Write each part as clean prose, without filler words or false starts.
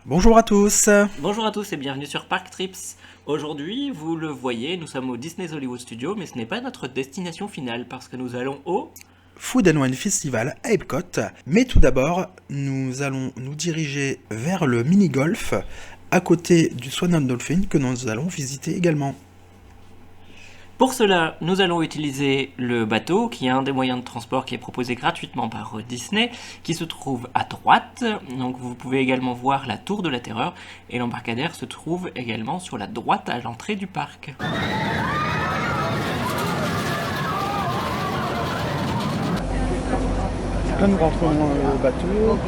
Bonjour à tous. Bonjour à tous et bienvenue sur Park Trips. Aujourd'hui, vous le voyez, nous sommes au Disney's Hollywood Studios, mais ce n'est pas notre destination finale parce que nous allons au... Food and Wine Festival à Epcot. Mais tout d'abord, nous allons nous diriger vers le mini-golf à côté du Swan and Dolphin que nous allons visiter également. Pour cela, nous allons utiliser le bateau, qui est un des moyens de transport qui est proposé gratuitement par Disney, qui se trouve à droite. Donc vous pouvez également voir la tour de la Terreur, et l'embarcadère se trouve également sur la droite à l'entrée du parc. Là, nous rentrons dans le bateau.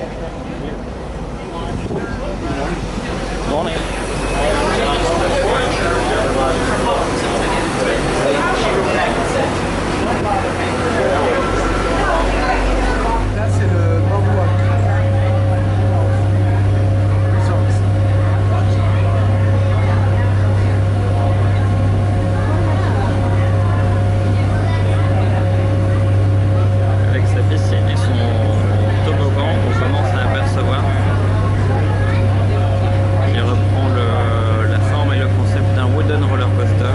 Là, c'est le Boardwalk Resort. Avec sa piscine et son toboggan, on commence à apercevoir qu'il reprend la forme et le concept d'un wooden roller coaster.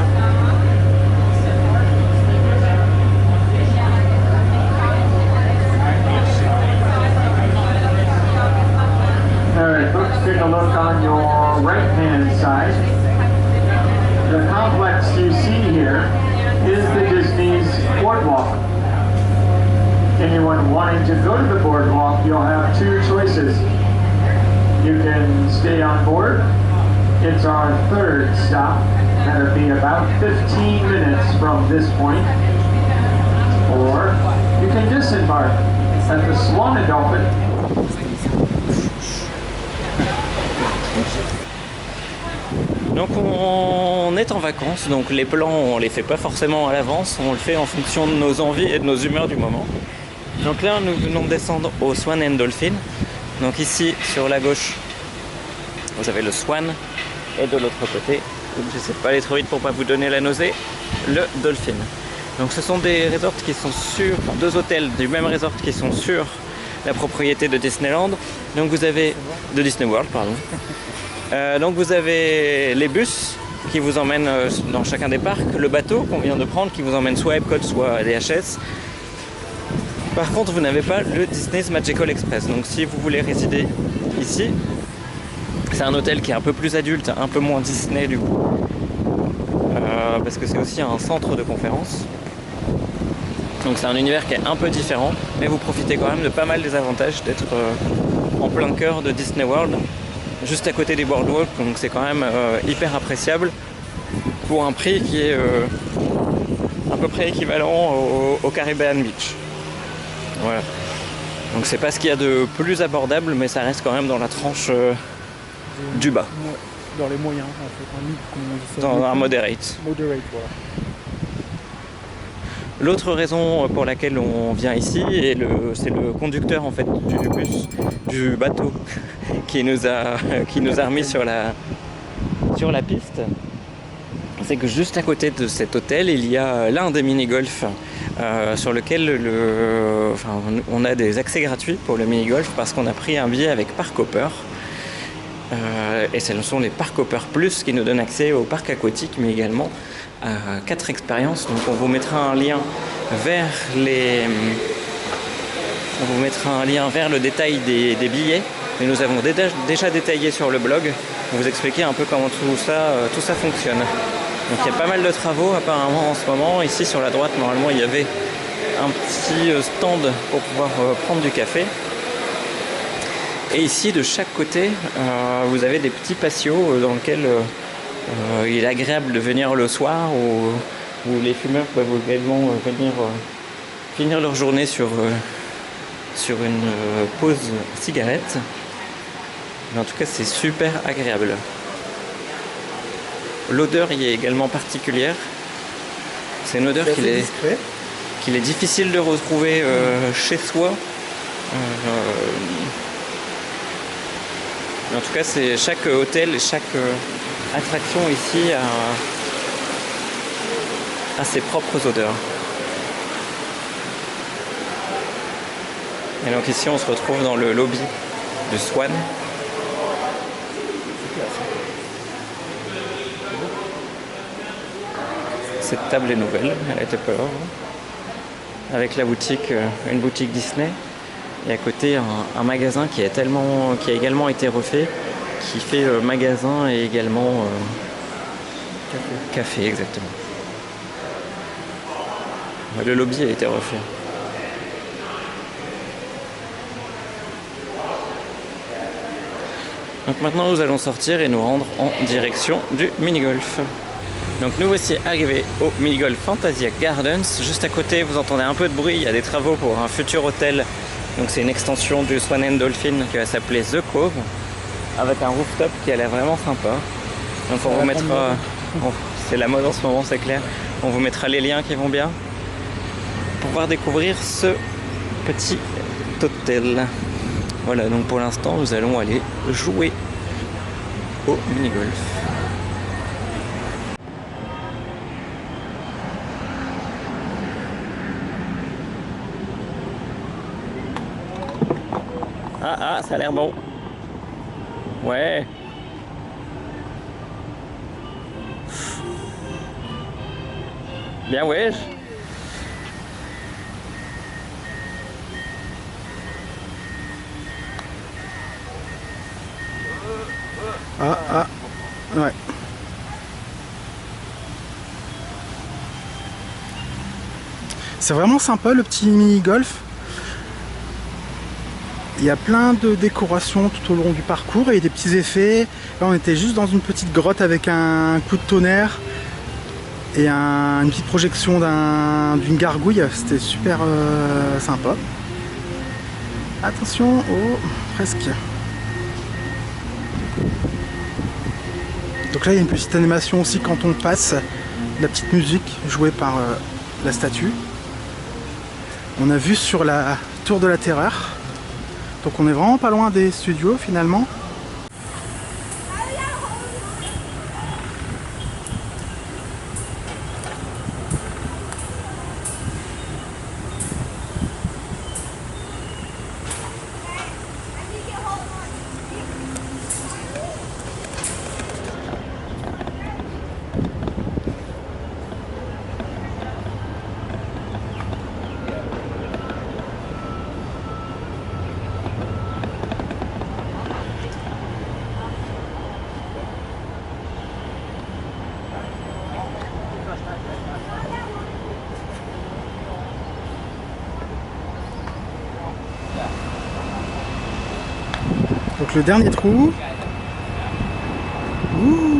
Alright, folks, take a look on your right-hand side. The complex you see here is the Disney's Boardwalk. Anyone wanting to go to the boardwalk, you'll have two choices. You can stay on board. It's our third stop. That'll be about 15 minutes from this point. Or you can disembark at the Swan and Dolphin. Donc on est en vacances, donc les plans on les fait pas forcément à l'avance, on le fait en fonction de nos envies et de nos humeurs du moment. Donc là nous venons de descendre au Swan and Dolphin. Donc ici sur la gauche vous avez le Swan et de l'autre côté, j'essaie de pas aller trop vite pour pas vous donner la nausée, le Dolphin. Donc ce sont des resorts qui sont sur, deux hôtels du même resort qui sont sur la propriété de Disneyland. Donc vous avez, de Disney World pardon. Donc vous avez les bus qui vous emmènent dans chacun des parcs, le bateau qu'on vient de prendre qui vous emmène soit à Epcot soit à DHS. Par contre vous n'avez pas le Disney's Magical Express, donc si vous voulez résider ici, c'est un hôtel qui est un peu plus adulte, un peu moins Disney du coup, parce que c'est aussi un centre de conférence. Donc c'est un univers qui est un peu différent, mais vous profitez quand même de pas mal des avantages d'être en plein cœur de Disney World, juste à côté des boardwalks, donc c'est quand même hyper appréciable pour un prix qui est à peu près équivalent au Caribbean Beach. Voilà. Donc c'est pas ce qu'il y a de plus abordable, mais ça reste quand même dans la tranche du bas. Dans les moyens, en fait. Dans un moderate. Moderate, voilà. L'autre raison pour laquelle on vient ici, c'est le conducteur en fait du bus, du bateau, qui nous a remis sur la piste. C'est que juste à côté de cet hôtel, il y a l'un des mini-golf sur lequel on a des accès gratuits pour le mini-golf parce qu'on a pris un billet avec Park Hopper. Et ce sont les Park Hopper Plus qui nous donnent accès au parc aquatique, mais également à 4 expériences. Donc on vous mettra un lien vers le détail des billets. Mais nous avons déjà détaillé sur le blog pour vous expliquer un peu comment tout ça fonctionne. Donc il y a pas mal de travaux apparemment en ce moment. Ici sur la droite, normalement il y avait un petit stand pour pouvoir prendre du café. Et ici, de chaque côté, vous avez des petits patios dans lesquels il est agréable de venir le soir, où les fumeurs peuvent également venir finir leur journée sur une pause cigarette. Mais en tout cas, c'est super agréable. L'odeur y est également particulière. C'est une odeur qu'il est difficile de retrouver chez soi. En tout cas, c'est chaque hôtel et chaque attraction ici a ses propres odeurs. Et donc ici, on se retrouve dans le lobby du Swan. cette table est nouvelle, elle était pas là. Avec la boutique, une boutique Disney. Et à côté, un magasin qui a également été refait, qui fait magasin et également café, exactement. Le lobby a été refait. Donc maintenant nous allons sortir et nous rendre en direction du mini-golf. Donc nous voici arrivés au mini-golf Fantasia Gardens. Juste à côté vous entendez un peu de bruit, il y a des travaux pour un futur hôtel. Donc c'est une extension du Swan and Dolphin qui va s'appeler The Cove, avec un rooftop qui a l'air vraiment sympa. Donc on vous mettra, c'est la mode en ce moment, c'est clair. On vous mettra les liens qui vont bien pour pouvoir découvrir ce petit hôtel. Voilà, donc pour l'instant nous allons aller jouer au mini-golf. Ah, ça a l'air bon. Ouais. Bien ouais. Ouais. C'est vraiment sympa le petit mini-golf. Il y a plein de décorations tout au long du parcours et des petits effets. Là on était juste dans une petite grotte avec un coup de tonnerre et une petite projection d'une gargouille. C'était super sympa. Attention, oh, presque. Donc là il y a une petite animation aussi quand on passe, la petite musique jouée par la statue. On a vu sur la tour de la terreur. Donc on est vraiment pas loin des studios finalement. Donc le dernier trou. Ouh.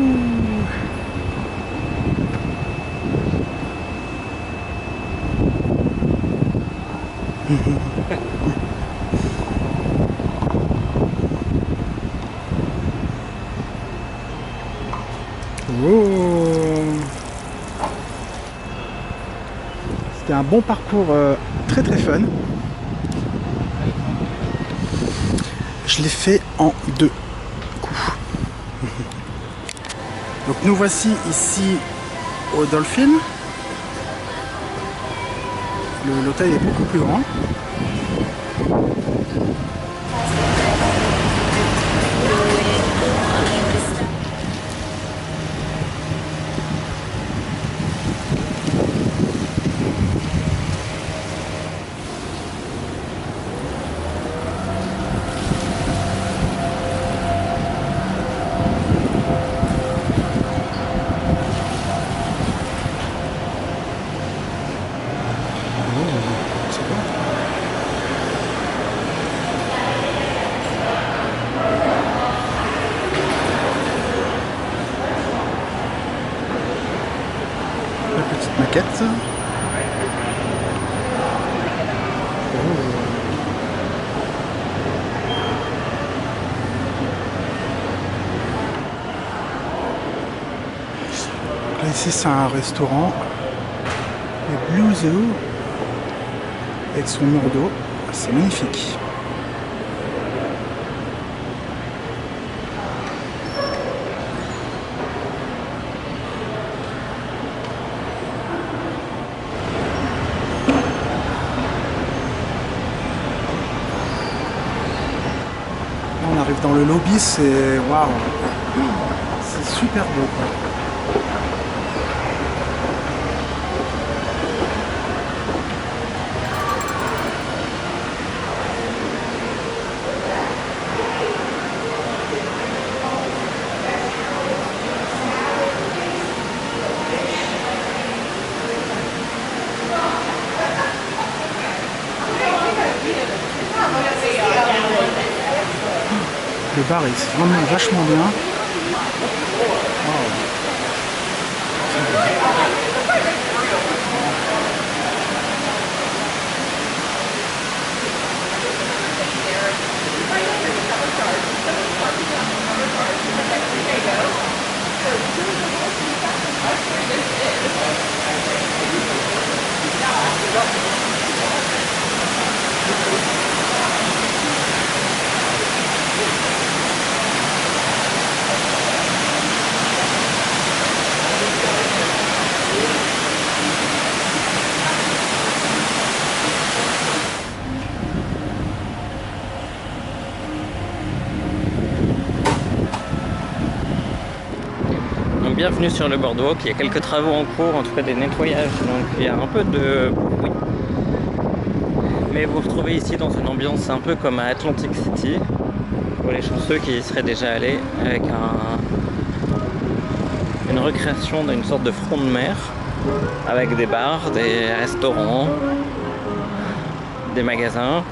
C'était un bon parcours très très fun. Je l'ai fait en 2 coups. Donc nous voici ici au Dolphin. L'hôtel est beaucoup plus grand. Petite maquette. Là ici c'est un restaurant, le Blue Zoo, avec son mur d'eau, c'est magnifique. On arrive dans le lobby, c'est waouh, c'est super beau quoi. bar est vraiment vachement bien. Bienvenue sur le boardwalk, il y a quelques travaux en cours, en tout cas des nettoyages, donc il y a un peu de bruit. Mais vous vous retrouvez ici dans une ambiance un peu comme à Atlantic City, pour les chanceux qui y seraient déjà allés, avec une recréation d'une sorte de front de mer, avec des bars, des restaurants, des magasins.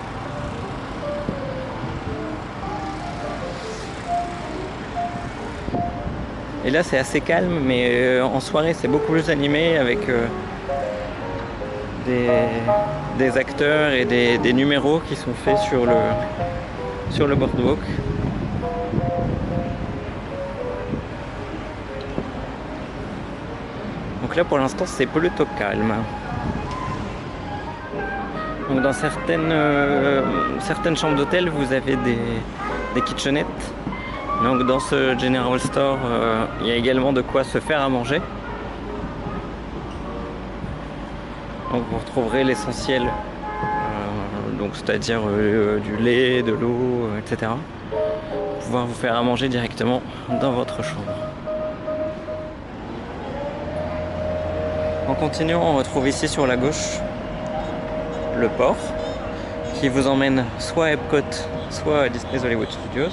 Et là c'est assez calme, mais en soirée c'est beaucoup plus animé avec des acteurs et des numéros qui sont faits sur le boardwalk. Donc là pour l'instant c'est plutôt calme. Donc dans certaines chambres d'hôtel vous avez des kitchenettes. Donc dans ce General Store, il y a également de quoi se faire à manger. Donc vous retrouverez l'essentiel, donc c'est-à-dire du lait, de l'eau, etc. Pour pouvoir vous faire à manger directement dans votre chambre. En continuant, on retrouve ici sur la gauche le port qui vous emmène soit à Epcot, soit à Disney's Hollywood Studios.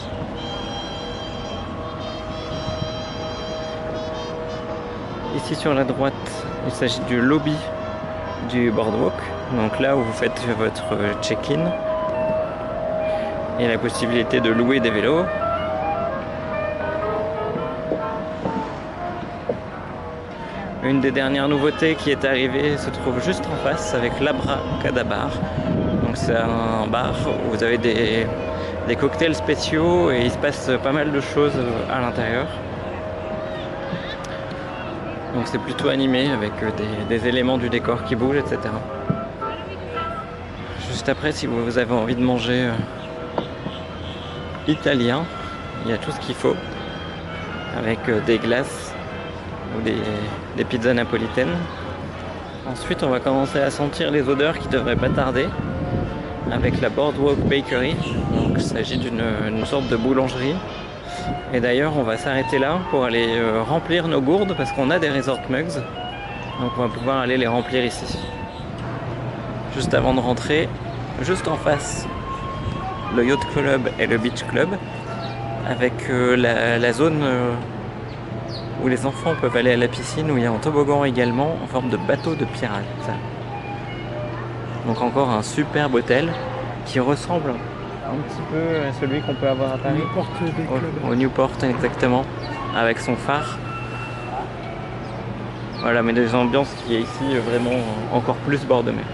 Ici sur la droite, il s'agit du lobby du boardwalk, donc là où vous faites votre check-in et la possibilité de louer des vélos. Une des dernières nouveautés qui est arrivée se trouve juste en face avec l'Abracadabar. Donc c'est un bar où vous avez des cocktails spéciaux et il se passe pas mal de choses à l'intérieur. Donc c'est plutôt animé avec des éléments du décor qui bougent, etc. Juste après, si vous avez envie de manger italien, il y a tout ce qu'il faut avec des glaces ou des pizzas napolitaines. Ensuite, on va commencer à sentir les odeurs qui devraient pas tarder avec la Boardwalk Bakery. Donc il s'agit d'une sorte de boulangerie. Et d'ailleurs on va s'arrêter là pour aller remplir nos gourdes parce qu'on a des resort mugs. Donc on va pouvoir aller les remplir ici. Juste avant de rentrer, juste en face, le Yacht Club et le Beach Club. Avec la zone où les enfants peuvent aller à la piscine, où il y a un toboggan également en forme de bateau de pirate. Donc encore un superbe hôtel qui ressemble un petit peu à celui qu'on peut avoir à Paris. Newport Bay Club. Au Newport, exactement, avec son phare. Voilà, mais des ambiances qui est ici vraiment encore plus bord de mer.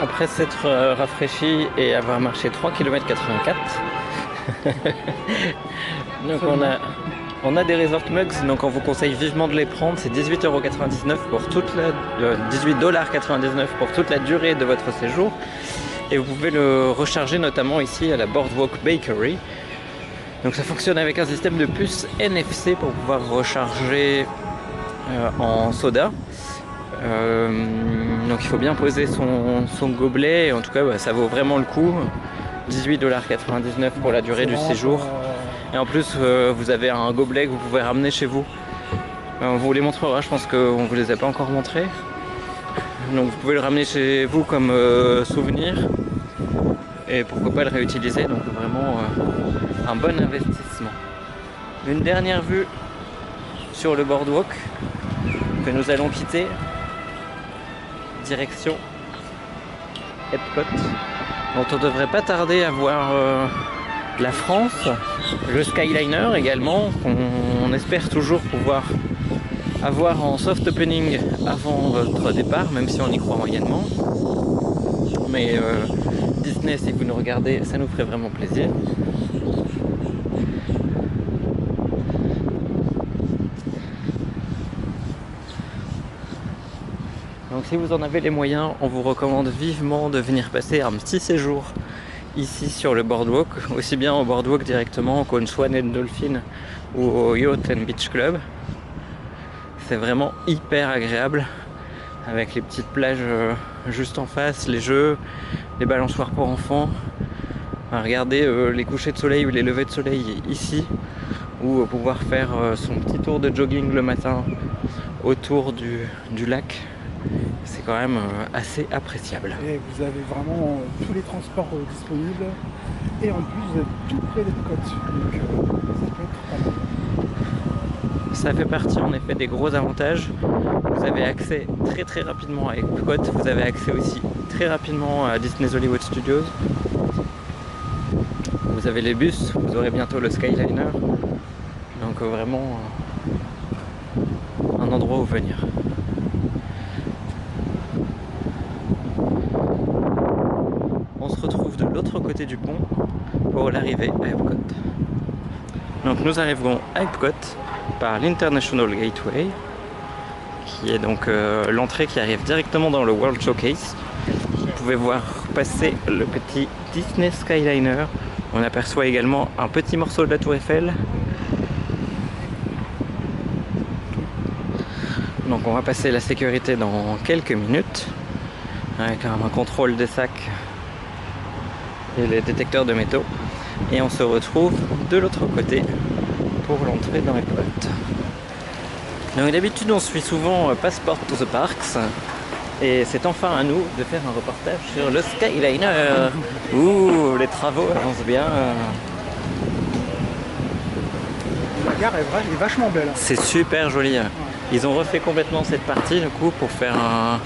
Après s'être rafraîchi et avoir marché 3 km 84, donc on a des resort mugs, donc on vous conseille vivement de les prendre. C'est 18,99 € pour toute la 18,99 $ pour toute la durée de votre séjour. Et vous pouvez le recharger notamment ici à la Boardwalk Bakery. Donc ça fonctionne avec un système de puce NFC pour pouvoir recharger en soda. Donc il faut bien poser son gobelet. Et en tout cas, ça vaut vraiment le coup. 18,99 $ pour la durée du séjour. Et en plus, vous avez un gobelet que vous pouvez ramener chez vous. On vous les montrera, je pense qu'on ne vous les a pas encore montrés. Donc vous pouvez le ramener chez vous comme souvenir. Et pourquoi pas le réutiliser. Donc vraiment un bon investissement. Une dernière vue sur le boardwalk. que nous allons quitter. Direction Epcot, dont on devrait pas tarder à voir la France, le Skyliner également, qu'on espère toujours pouvoir avoir en soft opening avant votre départ, même si on y croit moyennement. Mais Disney, si vous nous regardez, ça nous ferait vraiment plaisir. Donc si vous en avez les moyens, on vous recommande vivement de venir passer un petit séjour ici sur le boardwalk, aussi bien au boardwalk directement qu'au Swan and Dolphin ou au Yacht and Beach Club. C'est vraiment hyper agréable avec les petites plages juste en face, les jeux, les balançoires pour enfants. Regarder les couchers de soleil ou les levées de soleil ici, ou pouvoir faire son petit tour de jogging le matin autour du lac. C'est quand même assez appréciable. Et vous avez vraiment tous les transports disponibles et en plus vous êtes tout près d'Epcot, donc ça peut être pas mal. Ça fait partie en effet des gros avantages. Vous avez accès très rapidement à Epcot, vous avez accès aussi très rapidement à Disney's Hollywood Studios. Vous avez les bus, vous aurez bientôt le Skyliner. Donc vraiment un endroit où venir. On se retrouve de l'autre côté du pont pour l'arrivée à Epcot. Donc nous arriverons à Epcot par l'International Gateway, qui est donc l'entrée qui arrive directement dans le World Showcase. Vous pouvez voir passer le petit Disney Skyliner. On aperçoit également un petit morceau de la Tour Eiffel. Donc on va passer la sécurité dans quelques minutes avec un contrôle des sacs et les détecteurs de métaux. Et on se retrouve de l'autre côté pour l'entrée dans Epcot. Donc d'habitude on suit souvent Passport to the Parks. Et c'est enfin à nous de faire un reportage sur le Skyliner. Ouh, les travaux avancent bien. La gare est vachement belle. C'est super joli. Ils ont refait complètement cette partie du coup pour faire un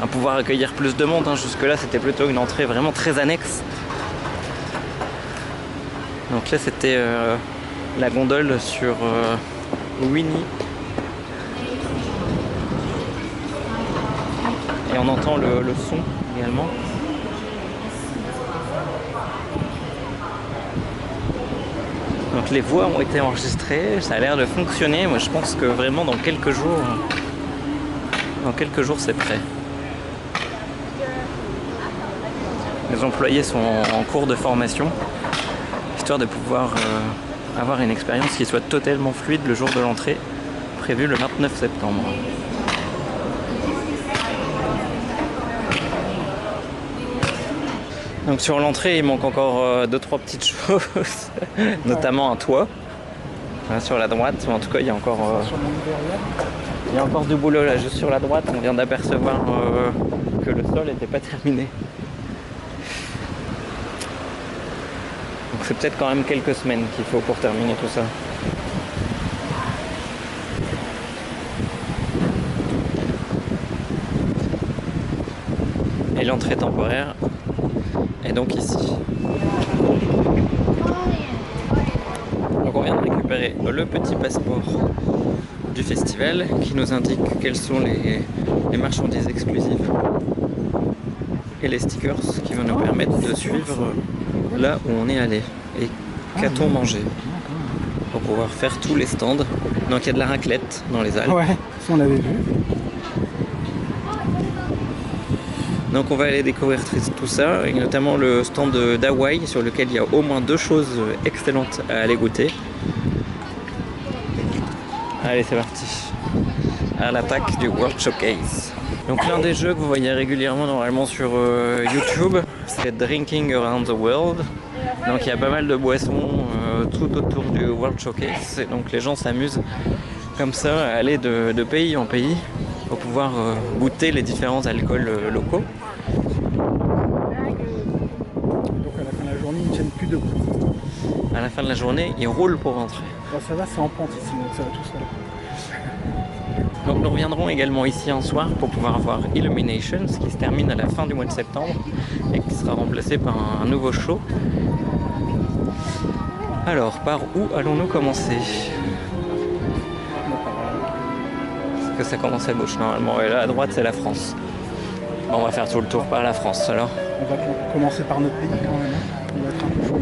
pouvoir accueillir plus de monde. Jusque là c'était plutôt une entrée vraiment très annexe. Donc là c'était la gondole sur Winnie. Et on entend le son également. Donc les voix ont été enregistrées, ça a l'air de fonctionner. Moi je pense que vraiment dans quelques jours c'est prêt. Les employés sont en cours de formation, histoire de pouvoir avoir une expérience qui soit totalement fluide le jour de l'entrée, prévu le 29 septembre. Donc sur l'entrée, il manque encore 2-3 petites choses, notamment un toit sur la droite. En tout cas, il y a encore du boulot là, juste sur la droite. On vient d'apercevoir que le sol n'était pas terminé. Donc c'est peut-être quand même quelques semaines qu'il faut pour terminer tout ça. Et l'entrée temporaire est donc ici. Donc on vient de récupérer le petit passeport du festival qui nous indique quelles sont les marchandises exclusives et les stickers qui vont nous permettre de suivre là où on est allé et qu'a-t-on mangé pour pouvoir faire tous les stands. Donc il y a de la raclette dans les Alpes. Ouais, ça on l'avait vu. Donc on va aller découvrir tout ça, et notamment le stand d'Hawaï sur lequel il y a au moins 2 choses excellentes à aller goûter. Allez c'est parti, à l'attaque du World Showcase. Donc l'un des jeux que vous voyez régulièrement normalement sur YouTube, c'est Drinking Around the World. Donc il y a pas mal de boissons tout autour du World Showcase, et donc les gens s'amusent comme ça à aller de pays en pays pour pouvoir goûter les différents alcools locaux. Donc à la fin de la journée, ils ne tiennent plus debout. À la fin de la journée, ils roulent pour rentrer. Bon, ça va, c'est en pente ici, donc ça va tout seul. Donc nous reviendrons également ici un soir pour pouvoir voir Illuminations qui se termine à la fin du mois de septembre et qui sera remplacé par un nouveau show. Alors, par où allons-nous commencer? Est-ce que ça commence à gauche normalement? Et là à droite c'est la France. Bon, on va faire tout le tour par la France alors. On va commencer par notre pays quand même, hein. On va être un peu chaud.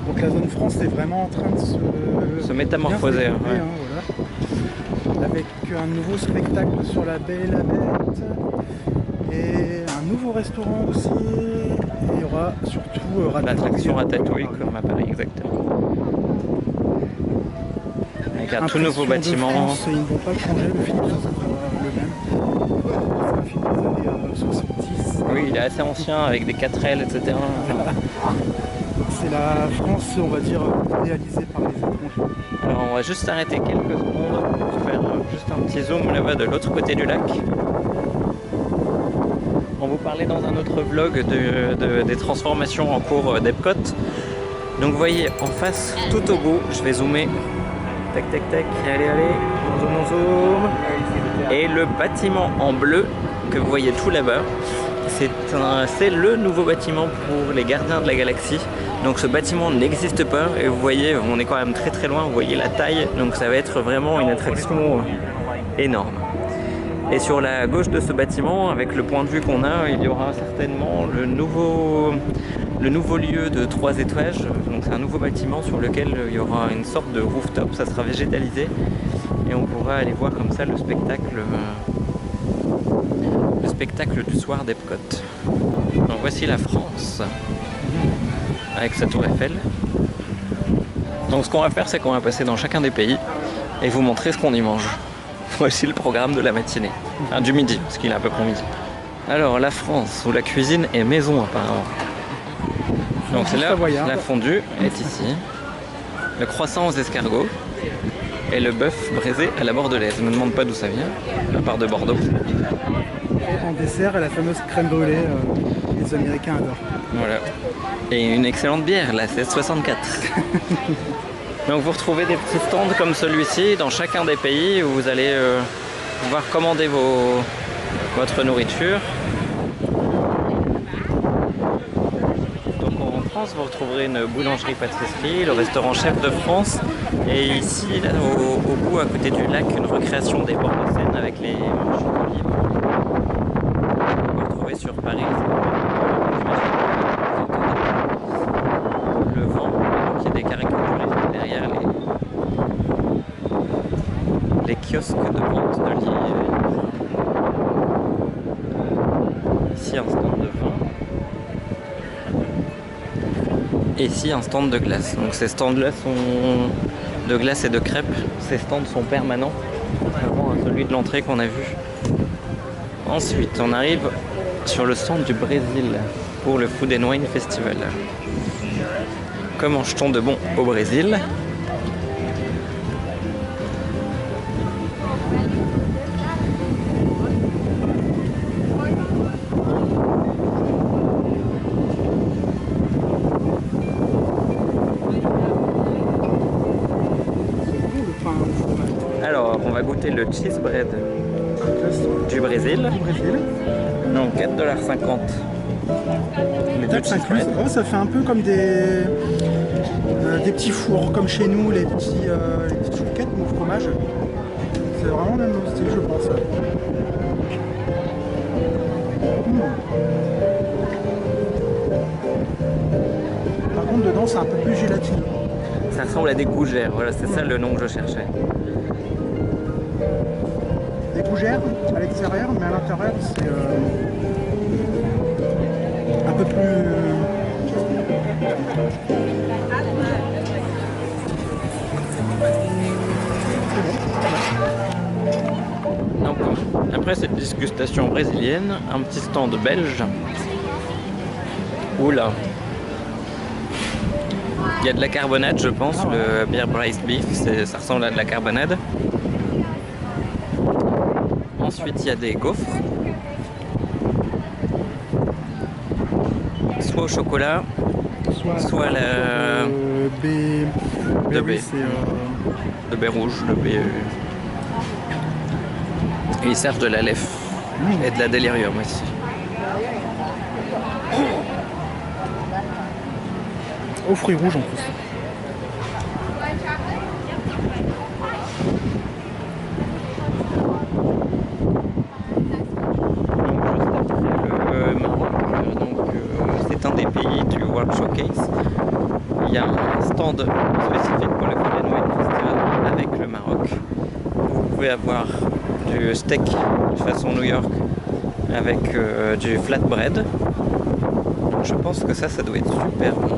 Donc la zone France est vraiment en train de se métamorphoser. bien se Ouais. développer, hein, voilà. Avec un nouveau spectacle sur la Belle et la Bête et un nouveau restaurant aussi. Et il y aura surtout L'attraction Ratatouille comme à Paris exactement. Avec un tout nouveau bâtiment. France, ils ne vont pas le changer, le film ça sera le même. C'est un film des années 70. Oui, il est assez ancien avec des 4L, etc. C'est la France, on va dire, réalisée par les étrangers. Alors on va juste s'arrêter quelques secondes pour faire juste un petit zoom là-bas de l'autre côté du lac. On vous parlait dans un autre vlog des transformations en cours d'Epcot. Donc vous voyez en face, tout au bout, je vais zoomer. Tac tac tac, allez allez, on zoom. Et le bâtiment en bleu que vous voyez tout là-bas, c'est le nouveau bâtiment pour les gardiens de la galaxie. Donc ce bâtiment n'existe pas et vous voyez, on est quand même très très loin, vous voyez la taille, donc ça va être vraiment une attraction énorme. Et sur la gauche de ce bâtiment, avec le point de vue qu'on a, il y aura certainement le nouveau lieu de 3 étages. Donc c'est un nouveau bâtiment sur lequel il y aura une sorte de rooftop, ça sera végétalisé et on pourra aller voir comme ça le spectacle du soir d'Epcot. Donc voici la France avec sa tour Eiffel. Donc ce qu'on va faire, c'est qu'on va passer dans chacun des pays et vous montrer ce qu'on y mange. Voici le programme de la matinée, enfin, du midi, parce qu'il est à peu près midi. Alors la France, où la cuisine est maison apparemment. Donc c'est là, la fondue est ici, le croissant aux escargots et le bœuf braisé à la bordelaise. Ne me demande pas d'où ça vient, à part de Bordeaux. En dessert, la fameuse crème brûlée, les Américains adorent. Voilà. Et une excellente bière, la 1664. Donc vous retrouvez des petits stands comme celui-ci dans chacun des pays où vous allez pouvoir commander votre nourriture. Donc en France, vous retrouverez une boulangerie-pâtisserie, le restaurant Chef de France. Et ici, là, au bout, à côté du lac, une recréation des bords de Seine avec les marches d'olive. Vous retrouvez sur Paris. Le vent, qui est des caricatures derrière les kiosques de vente de livres. Ici un stand de vin. Et ici un stand de glace. Donc ces stands-là sont de glace et de crêpes. Ces stands sont permanents, contrairement à celui de l'entrée qu'on a vu. Ensuite, on arrive sur le stand du Brésil pour le Food and Wine Festival. Que mange-t-on de bon au Brésil? Alors, on va goûter le cheese bread du Brésil. Donc 4,50 $. Les deux cheese bread. Ouais, ça fait un peu comme des petits fours, comme chez nous, les petites chouquettes au fromage. C'est vraiment le même style, je pense. Par contre, dedans, c'est un peu plus gélatineux. Ça ressemble à des gougères, voilà, c'est ça le nom que je cherchais. Des gougères à l'extérieur, mais à l'intérieur, c'est un peu plus... Donc, après cette dégustation brésilienne, un petit stand belge. Oula. Il y a de la carbonade, je pense, le beer braised beef, ça ressemble à de la carbonade. Ensuite, il y a des gaufres. Soit au chocolat, soit la B. de oui, B. c'est Le baie rouge, le baie. Et ils servent de la lef et de la délirium aussi. aux fruits rouges en plus. C'est un des pays du World Showcase. Il y a un stand spécifique pour le Food and Wine Festival avec le Maroc. Vous pouvez avoir du steak façon New York avec du flatbread. Donc je pense que ça doit être super bon.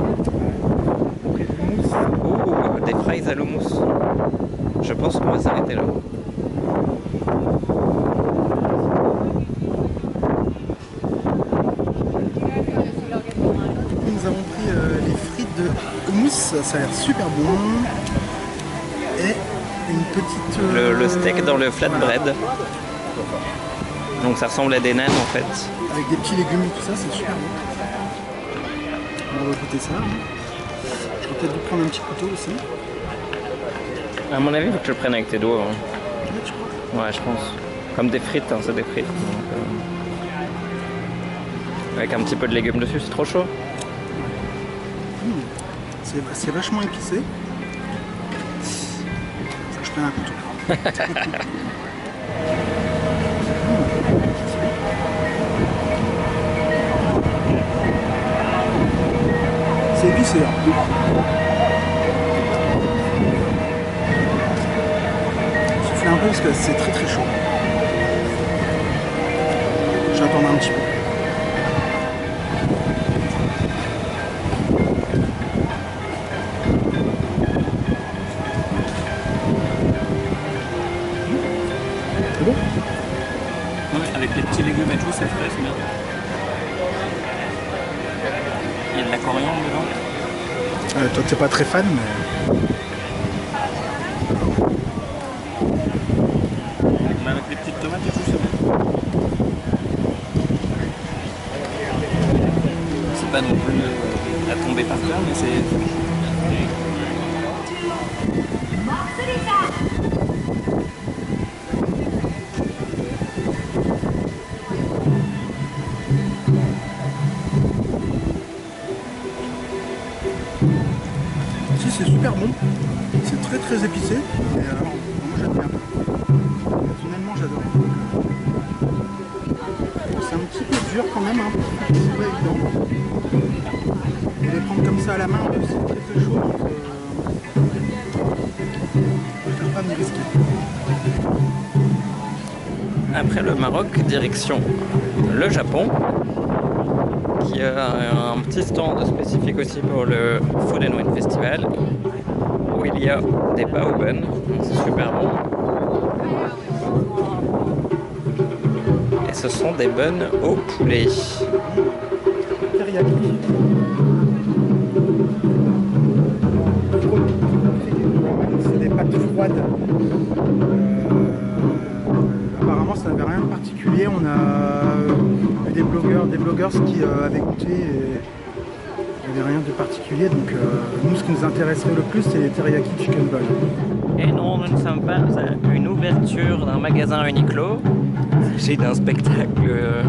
Oh, des fries à l'houmous. Je pense qu'on va s'arrêter là. Nous avons pris les frites de houmous, ça a l'air super bon. Et une petite... Le steak dans le flatbread. Voilà. Donc ça ressemble à des nanes en fait. Avec des petits légumes et tout ça, c'est super bon. On va goûter ça. Je vais peut-être dû prendre un petit couteau aussi. À mon avis, il faut que je le prenne avec tes doigts. Hein. Ouais, tu crois ? Ouais, je pense. Comme des frites, hein, c'est des frites. Donc, avec un petit peu de légumes dessus, c'est trop chaud. C'est vachement épicé. Ça, je prends un couteau. C'est épicé. Hein. Soufflez un peu parce que c'est très très chaud. J'attends un petit peu. C'est bon ? Ouais, avec les petits légumes et tout, c'est frais, c'est bien. Il y a de la coriandre dedans. Toi t'es pas très fan mais... Mais avec les petites tomates et tout, c'est bon. C'est pas non plus à tomber par terre, mais c'est... Si, c'est super bon. C'est très très épicé. Et alors, moi j'aime bien. Personnellement, j'adore. C'est un petit peu dur quand même, hein. C'est pas évident. Et les prendre comme ça à la main, c'est très très chaud. Donc, je ne peux pas m'y risquer. Après le Maroc, direction le Japon, qui a un petit stand spécifique aussi pour le Food and Wine Festival, où il y a des baoban, donc c'est super bon. Et ce sont des buns au poulet. Teriyaki. C'est des pâtes froides. Apparemment ça n'avait rien de particulier. On a eu des blogueurs qui avaient goûté et il n'y avait rien de particulier. Donc nous ce qui nous intéresserait le plus c'est les teriyaki chicken bun. Et non, nous ne sommes pas à une ouverture d'un magasin Uniqlo. Il s'agit d'un spectacle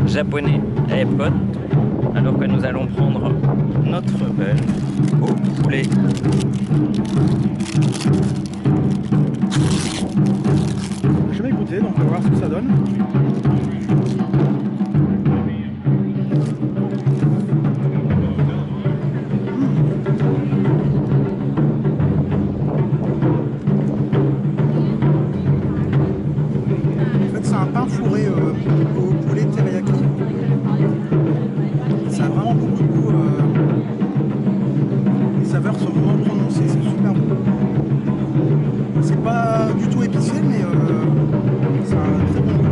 japonais à Epcot, alors que nous allons prendre notre bun au poulet. J'ai jamais goûté donc on va voir ce que ça donne. C'est un pain fourré au poulet teriyaki. Ça a vraiment beaucoup de goût. Les saveurs sont vraiment prononcées, c'est super bon. C'est pas du tout épicé, mais c'est un très bon goût.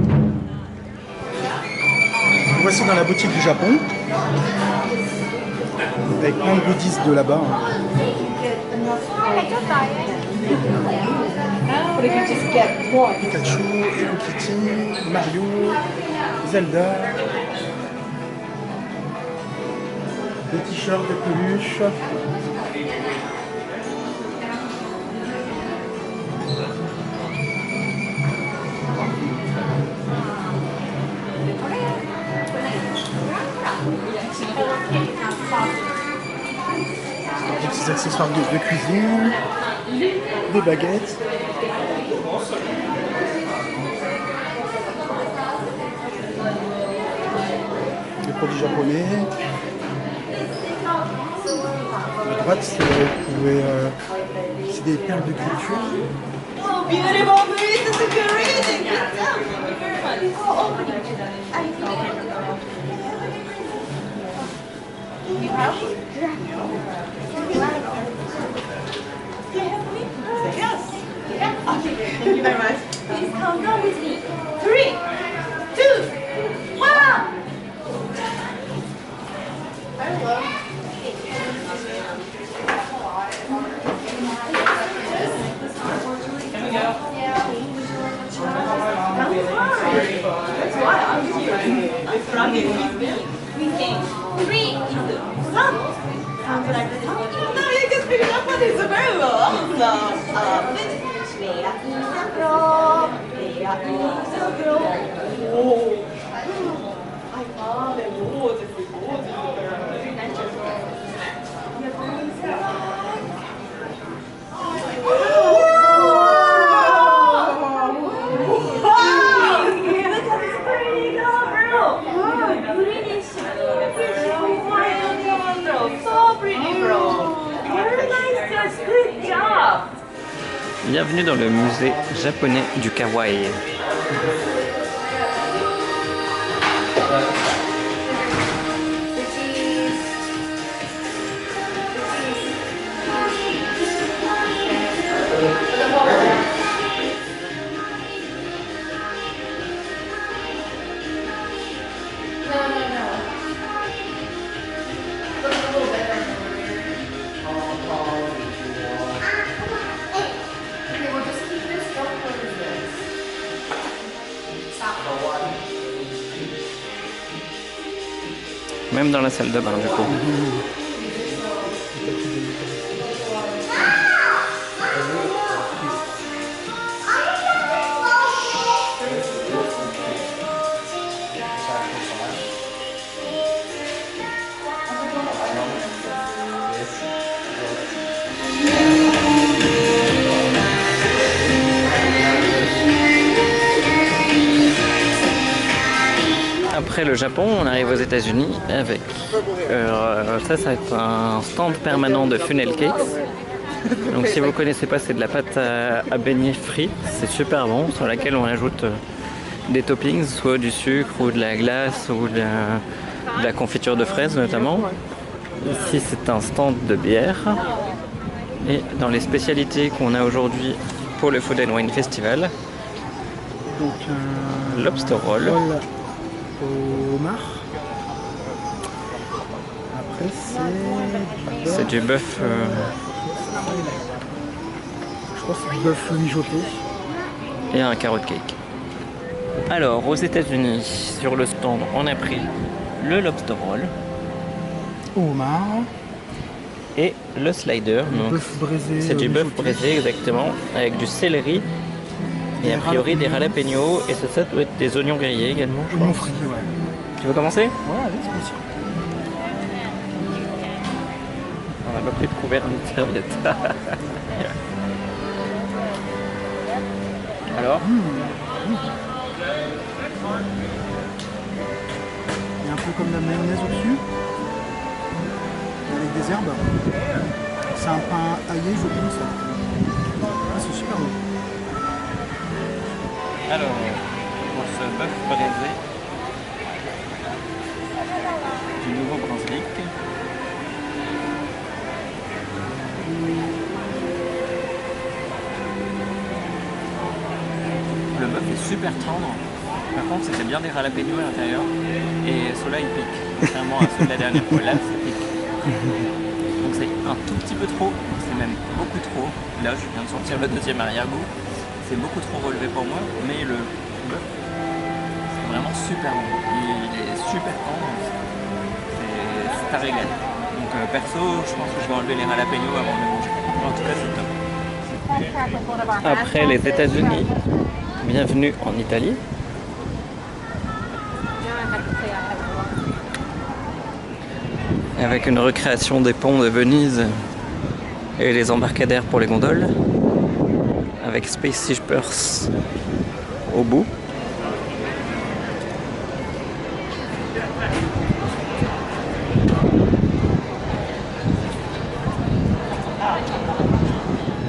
Voici dans la boutique du Japon, avec plein de goodies de là-bas. Pikachu, Hello Kitty, Mario, Zelda. Des t-shirts, des peluches. Des petits accessoires de cuisine. Des baguettes. Des produits japonais. À droite, c'est des perles de culture. Oh, beautiful, Maurice, this is good reading. Good job. Thank you very much. Oh, opening. You have? Yes. Yeah. Okay. Thank you very much. Please count down with me. 3, 2, 1. Hello. That's why I'm here. I'm thinking 3, 2, 1. Sounds like this. No, you can pick it up on this very well. Awesome. Oh. I found it. Oh, this is gorgeous. Bienvenue dans le musée japonais du kawaii. Même dans la salle de bain, du coup. Après le Japon, on arrive aux États-Unis avec ça va être un stand permanent de funnel cakes. Donc si vous connaissez pas, c'est de la pâte à beignet frite, c'est super bon, sur laquelle on ajoute des toppings, soit du sucre ou de la glace ou de la confiture de fraises notamment. Ici c'est un stand de bière. Et dans les spécialités qu'on a aujourd'hui pour le Food and Wine Festival, donc lobster roll. Au homard. Après C'est du bœuf. Je crois que c'est du bœuf mijoté. Et un carrot cake. Alors aux États-Unis, sur le stand, on a pris le lobster roll. Au homard. Et le slider. C'est du bœuf braisé exactement, avec du céleri. Et a priori des jalapenos, et ça doit être des oignons grillés également, je Oignons crois. frits, ouais. Tu veux commencer? Ouais, allez, c'est possible. On n'a pas pris de couvert ni de serviette. Alors Il y a un peu comme de la mayonnaise au-dessus. Avec des herbes. C'est un pain aillé, je pense. Ah, c'est super bon. Alors, pour ce bœuf braisé du Nouveau-Brunswick, le bœuf est super tendre. Par contre, c'était bien des jalapenos à l'intérieur. Et ceux-là, ils piquent. Contrairement à ceux de la dernière fois, là, ça pique. Donc c'est un tout petit peu trop, c'est même beaucoup trop. Là, je viens de sortir le deuxième arrière-goût. C'est beaucoup trop relevé pour moi, mais le bœuf, c'est vraiment super bon. Il est super tendre. C'est un régal. perso, je pense que je vais enlever les jalapenos avant de les manger. En tout cas, c'est top. Après les États-Unis, bienvenue en Italie. Avec une recréation des ponts de Venise et les embarcadères pour les gondoles. Avec Space Shippers au bout.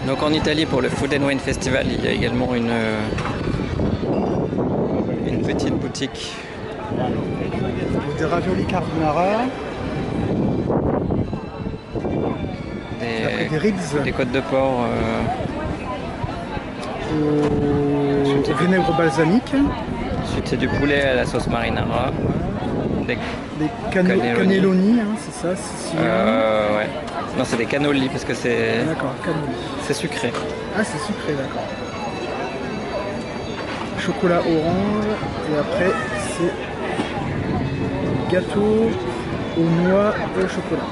Donc en Italie, pour le Food and Wine Festival, il y a également une petite boutique. Des raviolis carbonara, des ribs des côtes de porc au vinaigre balsamique, ensuite c'est du poulet à la sauce marinara, des cannelloni, hein, c'est ça, sicilien. ouais. Non, c'est des cannoli parce que c'est D'accord, cannoli. c'est sucré. Ah, c'est sucré, d'accord. Chocolat orange, et après c'est gâteau aux noix au chocolat.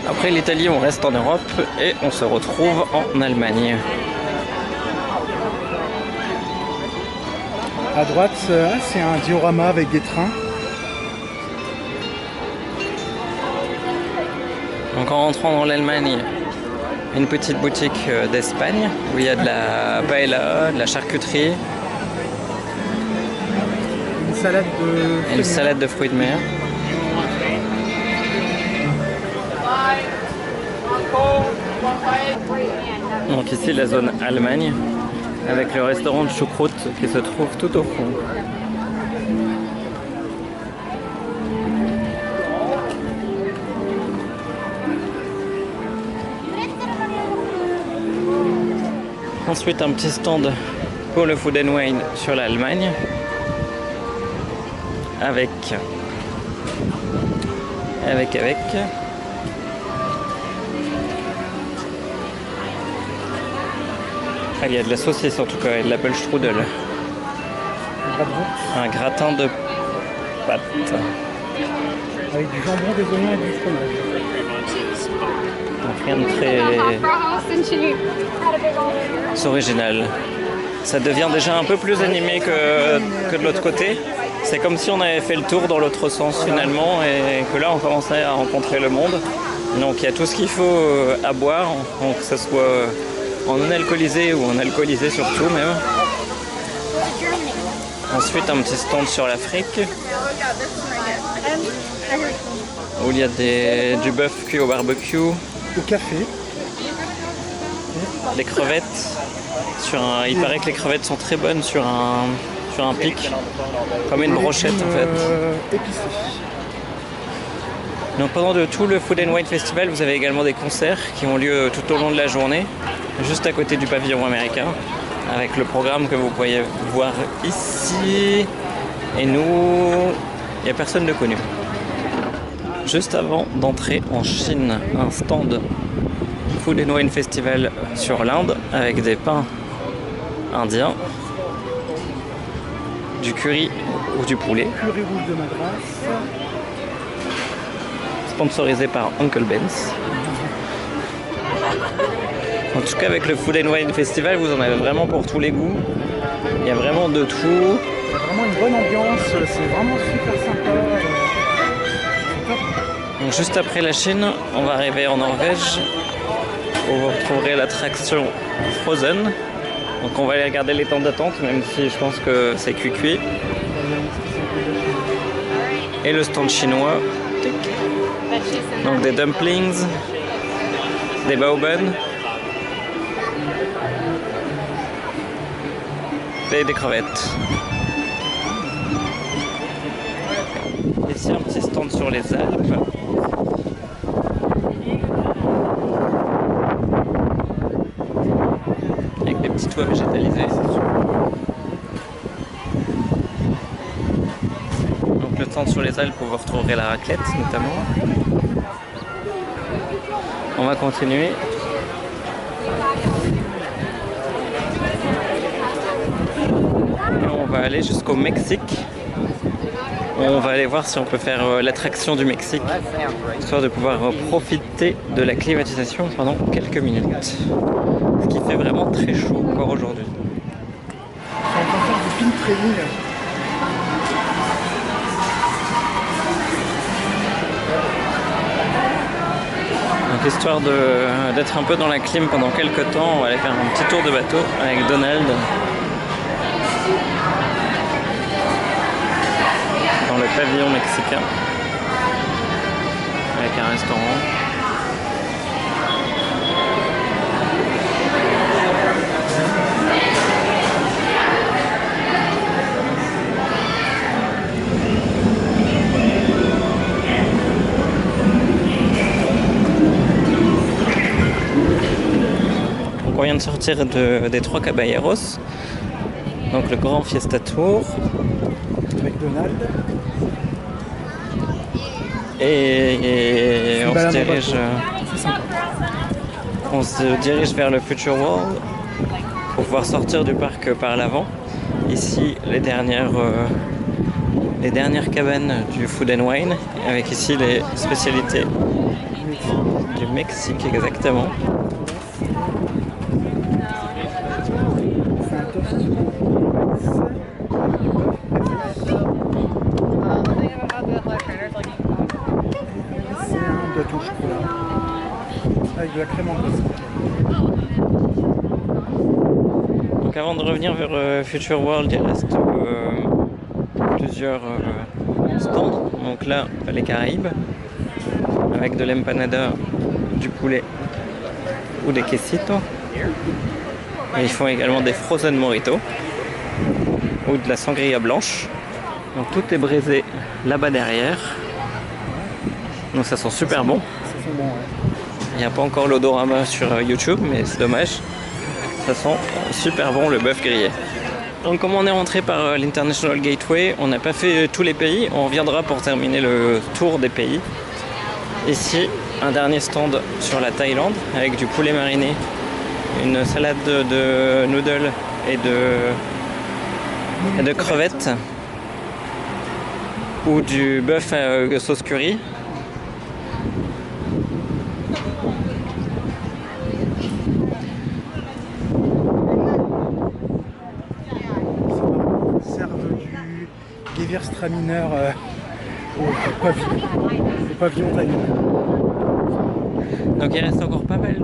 Après l'Italie, on reste en Europe et on se retrouve en Allemagne. À droite, c'est un diorama avec des trains. Donc en rentrant dans l'Allemagne, une petite boutique d'Espagne où il y a de la paella, de la charcuterie, Une salade de fruits de mer. Donc ici la zone Allemagne avec le restaurant de choucroute qui se trouve tout au fond. Ensuite un petit stand pour le Food and Wine sur l'Allemagne avec ah, il y a de la saucisse en tout cas et de l'Apfelstrudel. Un gratin de pâtes. Avec du jambon, des oignons et du fromage. Donc rien de très... C'est original. Ça devient déjà un peu plus animé que de l'autre côté. C'est comme si on avait fait le tour dans l'autre sens finalement et que là on commençait à rencontrer le monde. Donc il y a tout ce qu'il faut à boire, que ce soit en non alcoolisé ou en alcoolisé surtout même. Ensuite un petit stand sur l'Afrique où il y a du bœuf cuit au barbecue, Au café. des crevettes. Il paraît que les crevettes sont très bonnes sur un pic, comme une brochette en fait. Épicé. Donc pendant tout le Food and Wine Festival, vous avez également des concerts qui ont lieu tout au long de la journée, juste à côté du pavillon américain, avec le programme que vous pouvez voir ici. Et nous, il n'y a personne de connu. Juste avant d'entrer en Chine, un stand Food and Wine Festival sur l'Inde avec des pains indiens, du curry ou du poulet, Curry rouge de Madras. sponsorisé par Uncle Ben's. En tout cas, avec le Food and Wine Festival, vous en avez vraiment pour tous les goûts. Il y a vraiment de tout. Il y a vraiment une bonne ambiance, c'est vraiment super sympa. Donc, juste après la Chine, on va arriver en Norvège où vous retrouverez l'attraction Frozen. Donc on va aller regarder les temps d'attente, même si je pense que c'est cuit. Et le stand chinois. Donc des dumplings, des baoban et des crevettes. Ici un petit stand sur les Alpes. Avec des petits toits végétalisés. Donc le stand sur les Alpes où vous retrouverez la raclette notamment. On va continuer. Et on va aller jusqu'au Mexique, On va aller voir si on peut faire l'attraction du Mexique, histoire de pouvoir profiter de la climatisation pendant quelques minutes. Ce qui fait vraiment très chaud encore aujourd'hui. Je suis en train de faire du pin training. Donc histoire d'être un peu dans la clim pendant quelques temps, on va aller faire un petit tour de bateau avec Donald. Dans le pavillon mexicain. Avec un restaurant. On vient de sortir des Trois Caballeros, donc le grand Fiesta Tour. Avec Donald. Et on se dirige vers le Future World pour pouvoir sortir du parc par l'avant. Ici, les dernières cabanes du Food and Wine, avec ici les spécialités du Mexique exactement. Avec de la crème anglaise. Donc avant de revenir vers Future World, il reste plusieurs stands. Donc là, les Caraïbes, avec de l'empanada, du poulet ou des quesitos. Et ils font également des frozen mojitos ou de la sangria blanche. Donc tout est braisé là-bas derrière. Donc ça sent super bon. Il n'y a pas encore l'odorama sur YouTube, mais c'est dommage. Ça sent super bon le bœuf grillé. Donc comme on est rentré par l'International Gateway, on n'a pas fait tous les pays. On reviendra pour terminer le tour des pays. Ici, un dernier stand sur la Thaïlande avec du poulet mariné, une salade de noodles et de crevettes ou du bœuf sauce curry. Gewürztraminer au pavillon thaïlandais. Donc il reste encore pas mal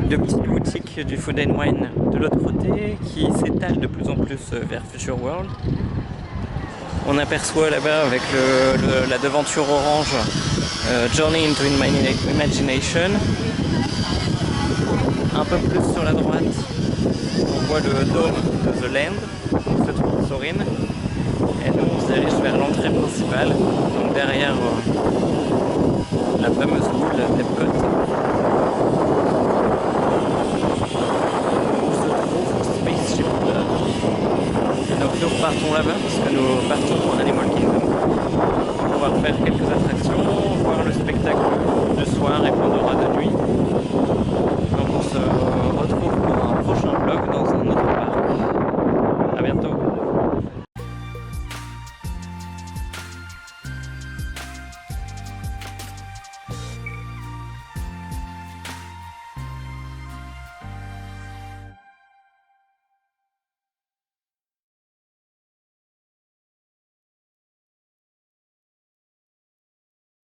de petites boutiques du Food and Wine de l'autre côté qui s'étalent de plus en plus vers Future World. On aperçoit là-bas avec la devanture orange Journey into Imagination. Un peu plus sur la droite, on voit le dôme de The Land qui se trouve au Sorin. Et nous on se dirige vers l'entrée principale, donc derrière la fameuse boule d'Epcot. Où se trouve Spaceship Club. Et donc nous repartons là-bas.